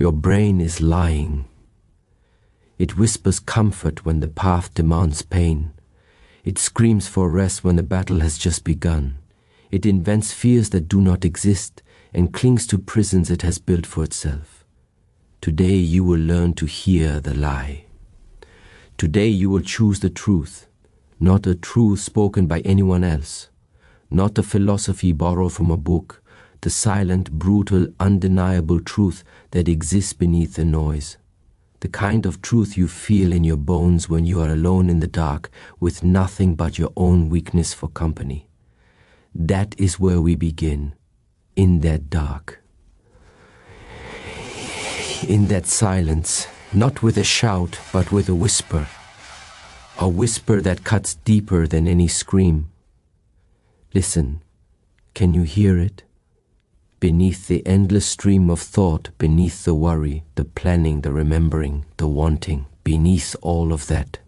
Your brain is lying. It whispers comfort when the path demands pain. It screams for rest when the battle has just begun. It invents fears that do not exist and clings to prisons it has built for itself. Today you will learn to hear the lie. Today you will choose the truth, not a truth spoken by anyone else, not a philosophy borrowed from a book, the silent, brutal, undeniable truth that exists beneath the noise. The kind of truth you feel in your bones when you are alone in the dark with nothing but your own weakness for company. That is where we begin, in that dark. In that silence, not with a shout, but with a whisper that cuts deeper than any scream. Listen, can you hear it? Beneath the endless stream of thought, beneath the worry, the planning, the remembering, the wanting, beneath all of that,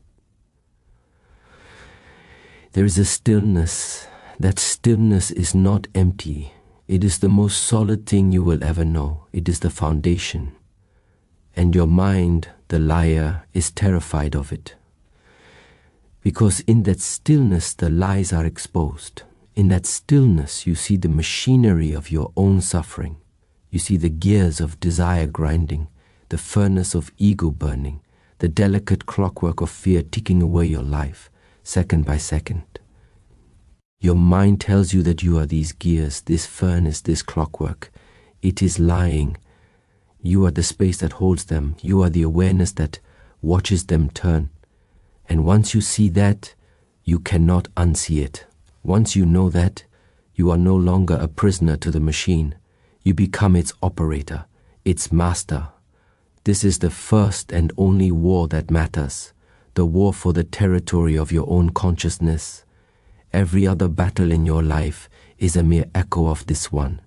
there is a stillness. That stillness is not empty. It is the most solid thing you will ever know. It is the foundation. And your mind, the liar, is terrified of it. Because in that stillness the lies are exposed. In that stillness you see the machinery of your own suffering. You see the gears of desire grinding, the furnace of ego burning, the delicate clockwork of fear ticking away your life, second by second. Your mind tells you that you are these gears, this furnace, this clockwork. It is lying. You are the space that holds them. You are the awareness that watches them turn. And once you see that, you cannot unsee it. Once you know that, you are no longer a prisoner to the machine. You become its operator, its master. This is the first and only war that matters, the war for the territory of your own consciousness. Every other battle in your life is a mere echo of this one.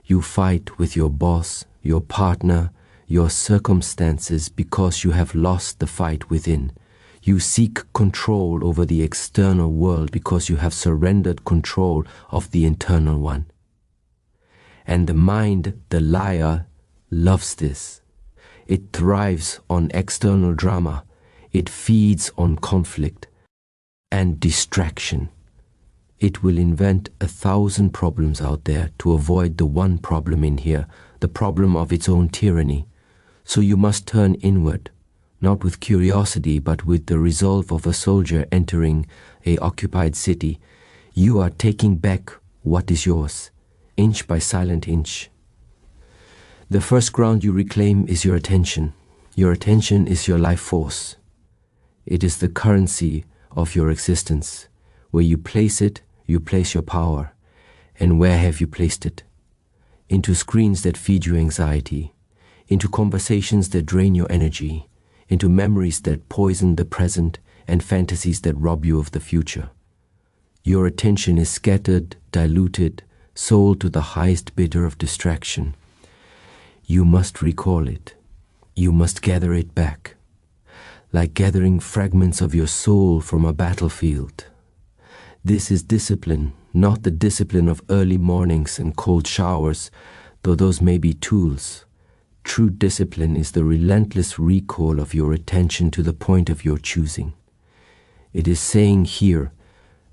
You fight with your boss, your partner, your circumstances because you have lost the fight within. You seek control over the external world because you have surrendered control of the internal one. And the mind, the liar, loves this. It thrives on external drama. It feeds on conflict and distraction. It will invent 1,000 problems out there to avoid the one problem in here, the problem of its own tyranny. So you must turn inward, not with curiosity, but with the resolve of a soldier entering an occupied city. You are taking back what is yours, inch by silent inch. The first ground you reclaim is your attention. Your attention is your life force. It is the currency of your existence. Where you place it, you place your power. And where have you placed it? Into screens that feed you anxiety, into conversations that drain your energy, into memories that poison the present and fantasies that rob you of the future. Your attention is scattered, diluted, sold to the highest bidder of distraction. You must recall it. You must gather it back, like gathering fragments of your soul from a battlefield. This is discipline, not the discipline of early mornings and cold showers, though those may be tools. True discipline is the relentless recall of your attention to the point of your choosing. It is saying here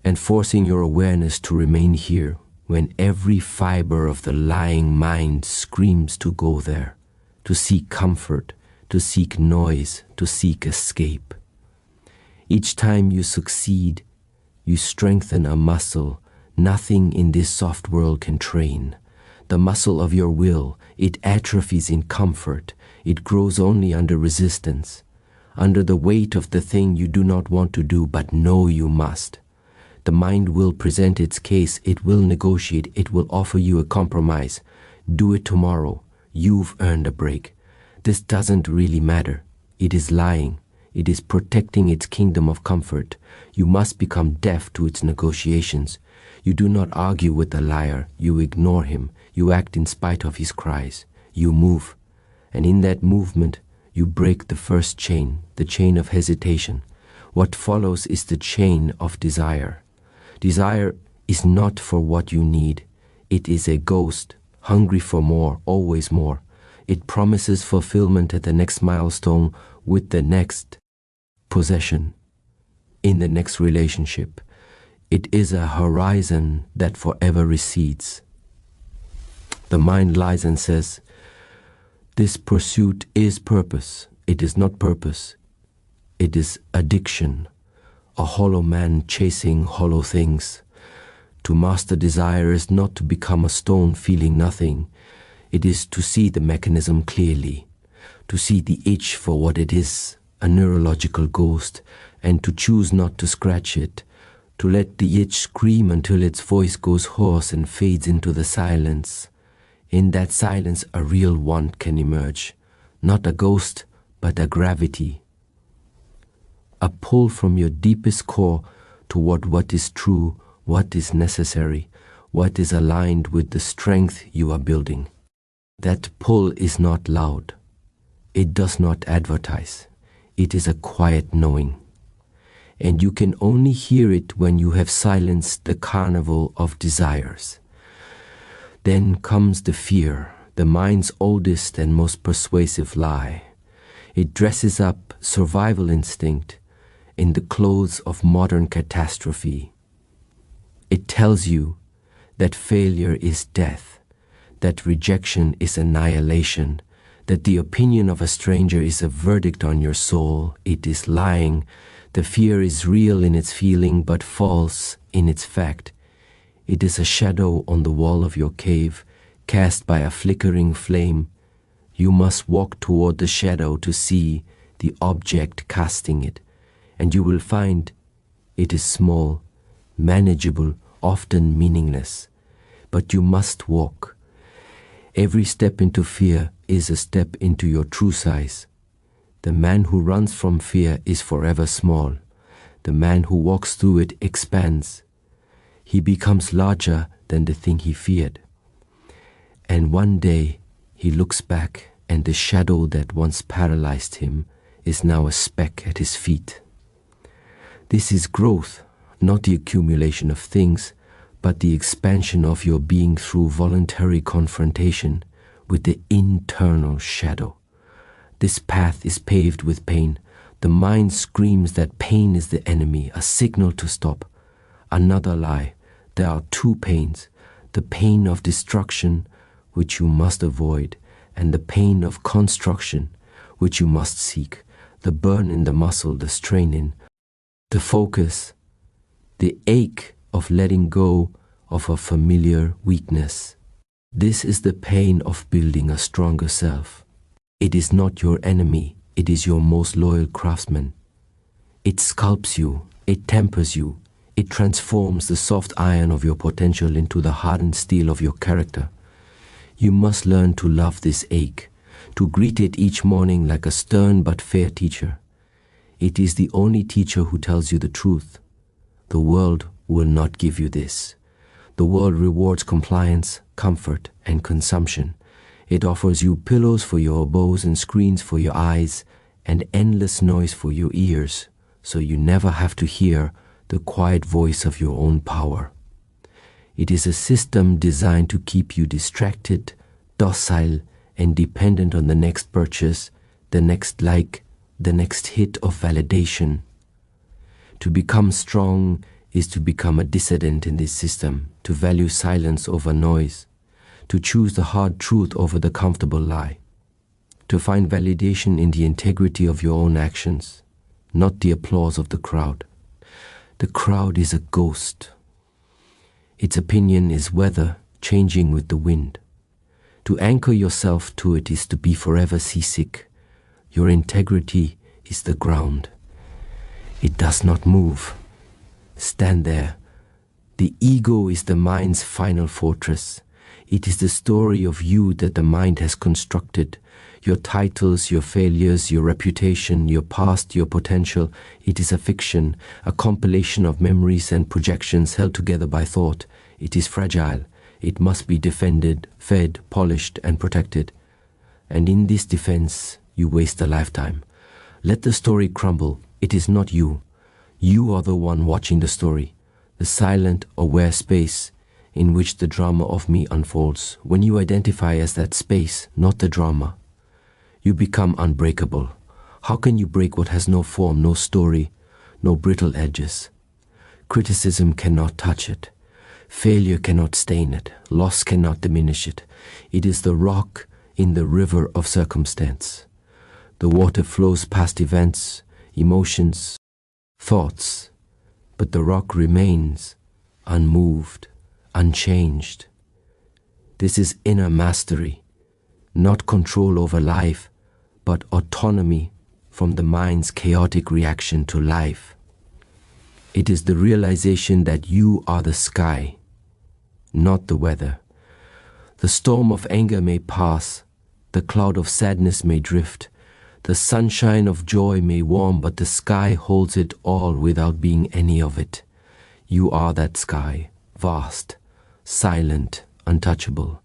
and forcing your awareness to remain here when every fiber of the lying mind screams to go there, to seek comfort, to seek noise, to seek escape. Each time you succeed, you strengthen a muscle nothing in this soft world can train. The muscle of your will, it atrophies in comfort. It grows only under resistance, under the weight of the thing you do not want to do but know you must. The mind will present its case, it will negotiate, it will offer you a compromise. Do it tomorrow. You've earned a break. This doesn't really matter. It is lying. It is protecting its kingdom of comfort. You must become deaf to its negotiations. You do not argue with the liar. You ignore him. You act in spite of his cries. You move. And in that movement, you break the first chain, the chain of hesitation. What follows is the chain of desire. Desire is not for what you need. It is a ghost, hungry for more, always more. It promises fulfillment at the next milestone with the next possession, in the next relationship. It is a horizon that forever recedes. The mind lies and says, this pursuit is purpose. It is not purpose. It is addiction, a hollow man chasing hollow things. To master desire is not to become a stone feeling nothing. It is to see the mechanism clearly, to see the itch for what it is, a neurological ghost, and to choose not to scratch it, to let the itch scream until its voice goes hoarse and fades into the silence. In that silence, a real want can emerge, not a ghost, but a gravity. A pull from your deepest core toward what is true, what is necessary, what is aligned with the strength you are building. That pull is not loud. It does not advertise. It is a quiet knowing. And you can only hear it when you have silenced the carnival of desires. Then comes the fear, the mind's oldest and most persuasive lie. It dresses up survival instinct in the clothes of modern catastrophe. It tells you that failure is death, that rejection is annihilation, that the opinion of a stranger is a verdict on your soul. It is lying. The fear is real in its feeling, but false in its fact. It is a shadow on the wall of your cave, cast by a flickering flame. You must walk toward the shadow to see the object casting it, and you will find it is small, manageable, often meaningless. But you must walk. Every step into fear is a step into your true size. The man who runs from fear is forever small. The man who walks through it expands. He becomes larger than the thing he feared. And one day he looks back, and the shadow that once paralyzed him is now a speck at his feet. This is growth, not the accumulation of things, but the expansion of your being through voluntary confrontation with the internal shadow. This path is paved with pain. The mind screams that pain is the enemy, a signal to stop. Another lie. There are two pains, the pain of destruction, which you must avoid, and the pain of construction, which you must seek, the burn in the muscle, the strain in, the focus, the ache of letting go of a familiar weakness. This is the pain of building a stronger self. It is not your enemy, it is your most loyal craftsman. It sculpts you, it tempers you, it transforms the soft iron of your potential into the hardened steel of your character. You must learn to love this ache, to greet it each morning like a stern but fair teacher. It is the only teacher who tells you the truth. The world will not give you this. The world rewards compliance, comfort, and consumption. It offers you pillows for your bows and screens for your eyes, and endless noise for your ears, so you never have to hear the quiet voice of your own power. It is a system designed to keep you distracted, docile, and dependent on the next purchase, the next like, the next hit of validation. To become strong is to become a dissident in this system, to value silence over noise, to choose the hard truth over the comfortable lie, to find validation in the integrity of your own actions, not the applause of the crowd. The crowd is a ghost. Its opinion is weather changing with the wind. To anchor yourself to it is to be forever seasick. Your integrity is the ground. It does not move. Stand there. The ego is the mind's final fortress. It is the story of you that the mind has constructed. Your titles, your failures, your reputation, your past, your potential. It is a fiction, a compilation of memories and projections held together by thought. It is fragile. It must be defended, fed, polished, and protected. And in this defense, you waste a lifetime. Let the story crumble. It is not you. You are the one watching the story. The silent, aware space in which the drama of me unfolds. When you identify as that space, not the drama, you become unbreakable. How can you break what has no form, no story, no brittle edges? Criticism cannot touch it. Failure cannot stain it. Loss cannot diminish it. It is the rock in the river of circumstance. The water flows past events, emotions, thoughts, but the rock remains unmoved, unchanged. This is inner mastery, not control over life, but autonomy from the mind's chaotic reaction to life. It is the realization that you are the sky, not the weather. The storm of anger may pass, the cloud of sadness may drift, the sunshine of joy may warm, but the sky holds it all without being any of it. You are that sky, vast, silent, untouchable.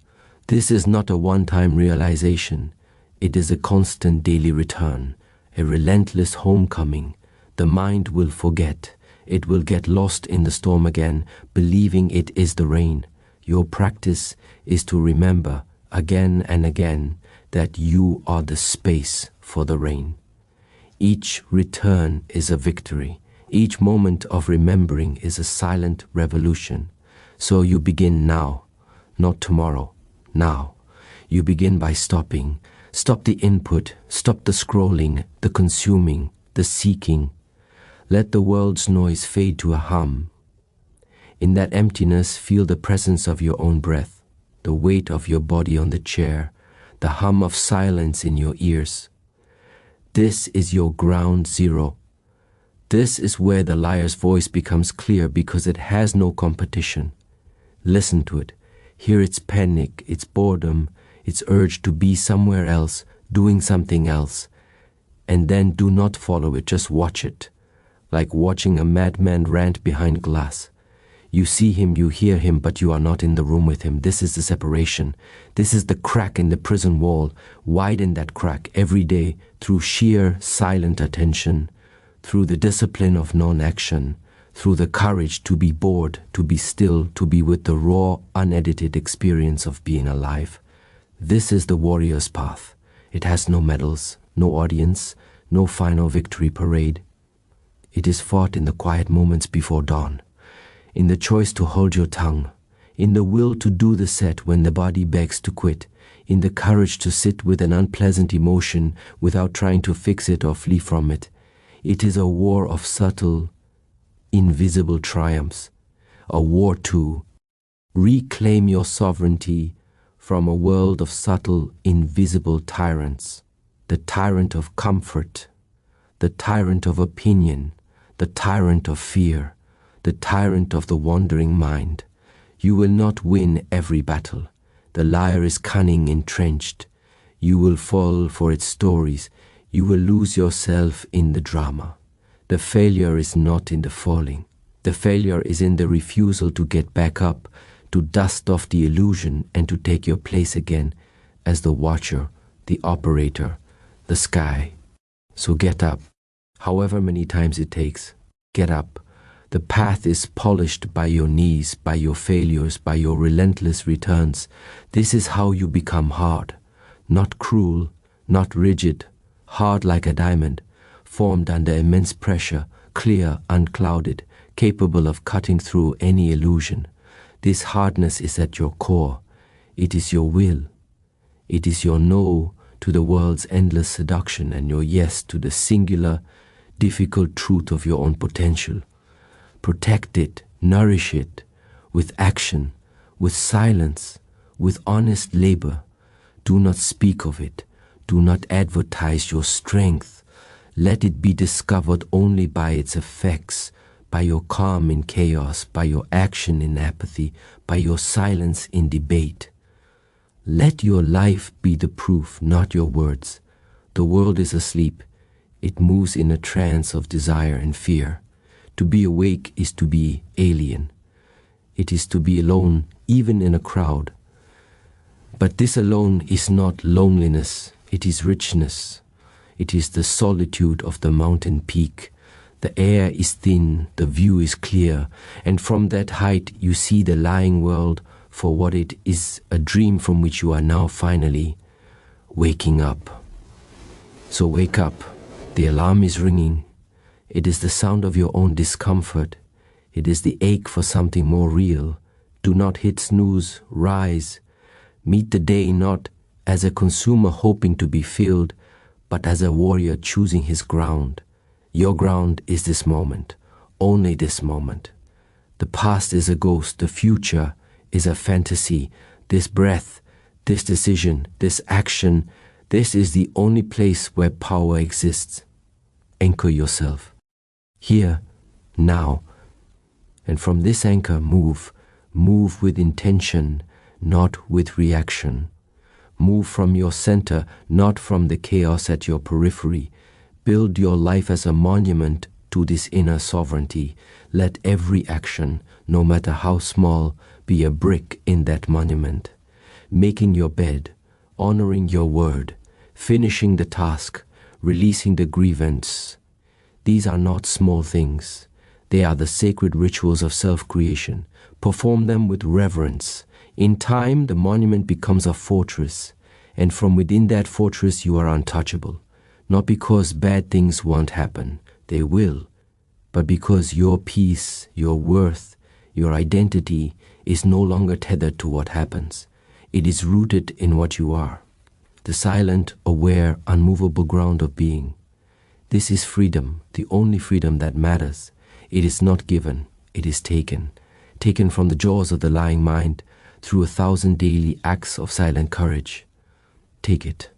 This is not a one-time realization. It is a constant daily return, a relentless homecoming. The mind will forget. It will get lost in the storm again, believing it is the rain. Your practice is to remember again and again that you are the space for the rain. Each return is a victory. Each moment of remembering is a silent revolution. So you begin now, not tomorrow, now. You begin by stopping. Stop the input, stop the scrolling, the consuming, the seeking. Let the world's noise fade to a hum. In that emptiness, feel the presence of your own breath, the weight of your body on the chair, the hum of silence in your ears. This is your ground zero. This is where the liar's voice becomes clear because it has no competition. Listen to it. Hear its panic, its boredom, its urge to be somewhere else, doing something else. And then do not follow it, just watch it. Like watching a madman rant behind glass. You see him, you hear him, but you are not in the room with him. This is the separation. This is the crack in the prison wall. Widen that crack every day through sheer silent attention, through the discipline of non-action, through the courage to be bored, to be still, to be with the raw, unedited experience of being alive. This is the warrior's path. It has no medals, no audience, no final victory parade. It is fought in the quiet moments before dawn, in the choice to hold your tongue, in the will to do the set when the body begs to quit, in the courage to sit with an unpleasant emotion without trying to fix it or flee from it. It is a war of subtle, invisible triumphs, a war to reclaim your sovereignty from a world of subtle, invisible tyrants, the tyrant of comfort, the tyrant of opinion, the tyrant of fear, the tyrant of the wandering mind. You will not win every battle. The liar is cunning, entrenched. You will fall for its stories. You will lose yourself in the drama. The failure is not in the falling. The failure is in the refusal to get back up, to dust off the illusion and to take your place again as the watcher, the operator, the sky. So get up, however many times it takes. Get up. The path is polished by your knees, by your failures, by your relentless returns. This is how you become hard, not cruel, not rigid, hard like a diamond, formed under immense pressure, clear, unclouded, capable of cutting through any illusion. This hardness is at your core. It is your will. It is your no to the world's endless seduction and your yes to the singular, difficult truth of your own potential. Protect it, nourish it, with action, with silence, with honest labor. Do not speak of it. Do not advertise your strength. Let it be discovered only by its effects, by your calm in chaos, by your action in apathy, by your silence in debate. Let your life be the proof, not your words. The world is asleep. It moves in a trance of desire and fear. To be awake is to be alien. It is to be alone, even in a crowd. But this alone is not loneliness. It is richness. It is the solitude of the mountain peak, The air is thin, the view is clear, and from that height you see the lying world for what it is, a dream from which you are now finally waking up. So wake up. The alarm is ringing. It is the sound of your own discomfort. It is the ache for something more real. Do not hit snooze. Rise. Meet the day not as a consumer hoping to be filled, but as a warrior choosing his ground. Your ground is this moment, only this moment. The past is a ghost, the future is a fantasy. This breath, this decision, this action, this is the only place where power exists. Anchor yourself. Here, now. And from this anchor, move. Move with intention, not with reaction. Move from your center, not from the chaos at your periphery. Build your life as a monument to this inner sovereignty. Let every action, no matter how small, be a brick in that monument. Making your bed, honoring your word, finishing the task, releasing the grievance. These are not small things. They are the sacred rituals of self-creation. Perform them with reverence. In time, the monument becomes a fortress, and from within that fortress you are untouchable. Not because bad things won't happen, they will, but because your peace, your worth, your identity is no longer tethered to what happens. It is rooted in what you are, the silent, aware, unmovable ground of being. This is freedom, the only freedom that matters. It is not given, it is taken from the jaws of the lying mind through 1,000 daily acts of silent courage. Take it.